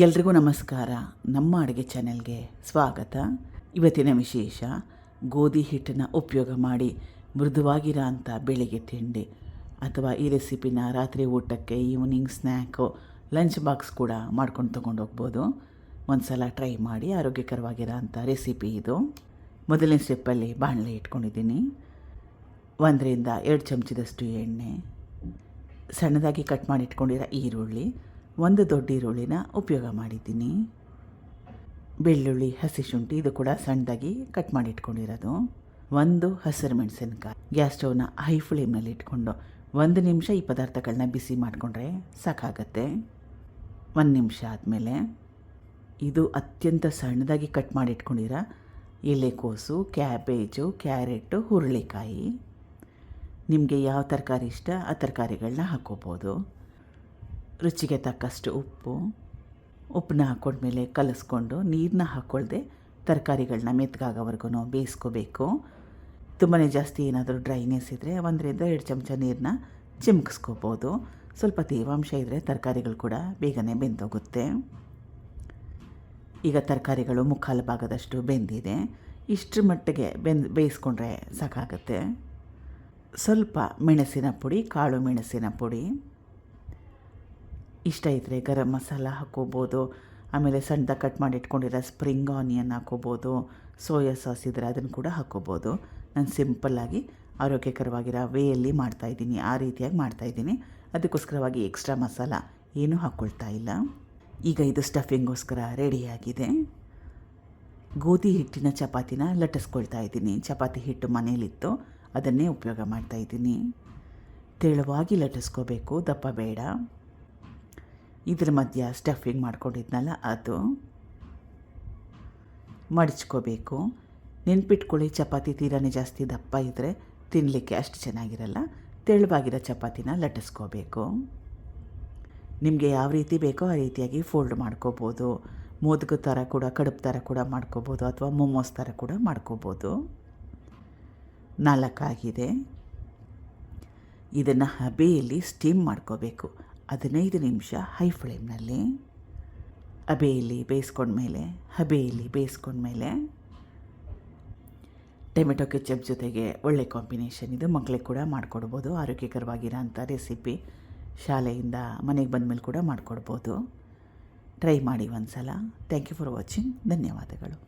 ಎಲ್ರಿಗೂ ನಮಸ್ಕಾರ. ನಮ್ಮ ಅಡುಗೆ ಚಾನೆಲ್ಗೆ ಸ್ವಾಗತ. ಇವತ್ತಿನ ವಿಶೇಷ ಗೋಧಿ ಹಿಟ್ಟನ್ನು ಉಪಯೋಗ ಮಾಡಿ ಮೃದುವಾಗಿರೋ ಅಂಥ ಬೆಳಿಗ್ಗೆ ತಿಂಡಿ ಅಥವಾ ಈ ರೆಸಿಪಿನ ರಾತ್ರಿ ಊಟಕ್ಕೆ, ಈವ್ನಿಂಗ್ ಸ್ನ್ಯಾಕು, ಲಂಚ್ ಬಾಕ್ಸ್ ಕೂಡ ಮಾಡ್ಕೊಂಡು ತೊಗೊಂಡು ಹೋಗ್ಬೋದು. ಒಂದು ಸಲ ಟ್ರೈ ಮಾಡಿ. ಆರೋಗ್ಯಕರವಾಗಿರೋ ಅಂಥ ರೆಸಿಪಿ ಇದು. ಮೊದಲನೇ ಸ್ಟೆಪ್ಪಲ್ಲಿ ಬಾಣಲೆ ಇಟ್ಕೊಂಡಿದ್ದೀನಿ. 1-2 ಚಮಚದಷ್ಟು ಎಣ್ಣೆ, ಸಣ್ಣದಾಗಿ ಕಟ್ ಮಾಡಿ ಇಟ್ಕೊಂಡಿರೋ ಈರುಳ್ಳಿ, 1 ದೊಡ್ಡ ಈರುಳ್ಳಿನ ಉಪಯೋಗ ಮಾಡಿದ್ದೀನಿ. ಬೆಳ್ಳುಳ್ಳಿ, ಹಸಿ ಶುಂಠಿ ಇದು ಕೂಡ ಸಣ್ಣದಾಗಿ ಕಟ್ ಮಾಡಿ ಇಟ್ಕೊಂಡಿರೋದು. 1 ಹಸಿರು ಮೆಣಸಿನಕಾಯಿ. ಗ್ಯಾಸ್ ಸ್ಟವ್ನ ಹೈ ಫ್ಲೇಮ್ನಲ್ಲಿ ಇಟ್ಕೊಂಡು 1 ನಿಮಿಷ ಈ ಪದಾರ್ಥಗಳನ್ನ ಬಿಸಿ ಮಾಡಿಕೊಂಡ್ರೆ ಸಾಕಾಗತ್ತೆ. 1 ನಿಮಿಷ ಆದಮೇಲೆ ಇದು ಅತ್ಯಂತ ಸಣ್ಣದಾಗಿ ಕಟ್ ಮಾಡಿ ಇಟ್ಕೊಂಡಿರೋ ಎಲೆಕೋಸು, ಕ್ಯಾಬೇಜು, ಕ್ಯಾರೆಟು, ಹುರುಳಿಕಾಯಿ. ನಿಮಗೆ ಯಾವ ತರಕಾರಿ ಇಷ್ಟ ಆ ತರಕಾರಿಗಳನ್ನ ಹಾಕ್ಕೋಬೋದು. ರುಚಿಗೆ ತಕ್ಕಷ್ಟು ಉಪ್ಪನ್ನ ಹಾಕ್ಕೊಂಡ್ಮೇಲೆ ಕಲಿಸ್ಕೊಂಡು ನೀರನ್ನ ಹಾಕ್ಕೊಳ್ದೆ ತರಕಾರಿಗಳನ್ನ ಮೆತ್ತಗಾಗೋವರೆಗೂ ಬೇಯಿಸ್ಕೋಬೇಕು. ತುಂಬಾ ಜಾಸ್ತಿ ಏನಾದರೂ ಡ್ರೈನೆಸ್ ಇದ್ದರೆ 1-2 ಚಮಚ ನೀರನ್ನ ಚಿಮ್ಕಿಸ್ಕೋಬೋದು. ಸ್ವಲ್ಪ ತೇವಾಂಶ ಇದ್ದರೆ ತರಕಾರಿಗಳು ಕೂಡ ಬೇಗನೆ ಬೆಂದೋಗುತ್ತೆ. ಈಗ ತರಕಾರಿಗಳು ಮುಕ್ಕಾಲು ಭಾಗದಷ್ಟು ಬೆಂದಿದೆ. ಇಷ್ಟರ ಮಟ್ಟಿಗೆ ಬೇಯಿಸ್ಕೊಂಡ್ರೆ ಸಾಕಾಗುತ್ತೆ. ಸ್ವಲ್ಪ ಮೆಣಸಿನ ಪುಡಿ, ಕಾಳು ಮೆಣಸಿನ ಪುಡಿ, ಇಷ್ಟ ಇದ್ದರೆ ಗರಂ ಮಸಾಲ ಹಾಕ್ಕೋಬೋದು. ಆಮೇಲೆ ಸಣ್ಣದಾಗಿ ಕಟ್ ಮಾಡಿ ಇಟ್ಕೊಂಡಿರೋ ಸ್ಪ್ರಿಂಗ್ ಆನಿಯನ್ ಹಾಕ್ಕೋಬೋದು. ಸೋಯಾ ಸಾಸ್ ಇದ್ದರೆ ಅದನ್ನು ಕೂಡ ಹಾಕ್ಕೋಬೋದು. ನಾನು ಸಿಂಪಲ್ಲಾಗಿ ಆರೋಗ್ಯಕರವಾಗಿರೋ ವೇಯಲ್ಲಿ ಮಾಡ್ತಾಯಿದ್ದೀನಿ, ಆ ರೀತಿಯಾಗಿ ಮಾಡ್ತಾಯಿದ್ದೀನಿ. ಅದಕ್ಕೋಸ್ಕರವಾಗಿ ಎಕ್ಸ್ಟ್ರಾ ಮಸಾಲ ಏನೂ ಹಾಕ್ಕೊಳ್ತಾ ಇಲ್ಲ. ಈಗ ಇದು ಸ್ಟಫಿಂಗೋಸ್ಕರ ರೆಡಿಯಾಗಿದೆ. ಗೋಧಿ ಹಿಟ್ಟಿನ ಚಪಾತಿನ ಲಟ್ಟಿಸ್ಕೊಳ್ತಾ ಇದ್ದೀನಿ. ಚಪಾತಿ ಹಿಟ್ಟು ಮನೇಲಿತ್ತು, ಅದನ್ನೇ ಉಪಯೋಗ ಮಾಡ್ತಾಯಿದ್ದೀನಿ. ತೆಳುವಾಗಿ ಲಟ್ಟಿಸ್ಕೋಬೇಕು, ದಪ್ಪ ಬೇಡ. ಇದ್ರ ಮಧ್ಯ ಸ್ಟಫಿಂಗ್ ಮಾಡ್ಕೊಂಡಿದ್ನಲ್ಲ ಅದು ಮಡಚ್ಕೋಬೇಕು. ನೆನ್ಪಿಟ್ಕೊಳ್ಳಿ, ಚಪಾತಿ ತೀರಾನೇ ಜಾಸ್ತಿ ದಪ್ಪ ಇದ್ದರೆ ತಿನ್ನಲಿಕ್ಕೆ ಅಷ್ಟು ಚೆನ್ನಾಗಿರಲ್ಲ. ತೆಳುವಾಗಿರೋ ಚಪಾತಿನ ಲಟ್ಟಿಸ್ಕೋಬೇಕು. ನಿಮಗೆ ಯಾವ ರೀತಿ ಬೇಕೋ ಆ ರೀತಿಯಾಗಿ ಫೋಲ್ಡ್ ಮಾಡ್ಕೋಬೋದು. ಮೋದಕ ಥರ ಕೂಡ, ಕಡುಬು ಥರ ಕೂಡ ಮಾಡ್ಕೋಬೋದು, ಅಥವಾ ಮೊಮೋಸ್ ಥರ ಕೂಡ ಮಾಡ್ಕೋಬೋದು. 4 ಆಗಿದೆ. ಇದನ್ನು ಹಬೆಯಲ್ಲಿ ಸ್ಟೀಮ್ ಮಾಡ್ಕೋಬೇಕು. 15 ನಿಮಿಷ ಹೈ ಫ್ಲೇಮ್ನಲ್ಲಿ ಹಬೆಯಲ್ಲಿ ಬೇಯಿಸ್ಕೊಂಡ್ಮೇಲೆ ಟೊಮೆಟೊ ಕೆಚಪ್ ಜೊತೆಗೆ ಒಳ್ಳೆ ಕಾಂಬಿನೇಷನ್ ಇದು. ಮಕ್ಕಳಿಗೆ ಕೂಡ ಮಾಡಿಕೊಡ್ಬೋದು. ಆರೋಗ್ಯಕರವಾಗಿರೋ ಅಂಥ ರೆಸಿಪಿ. ಶಾಲೆಯಿಂದ ಮನೆಗೆ ಬಂದಮೇಲೆ ಕೂಡ ಮಾಡಿಕೊಡ್ಬೋದು. ಟ್ರೈ ಮಾಡಿ ಒಂದು ಸಲ. Thank you for watching. ಧನ್ಯವಾದಗಳು.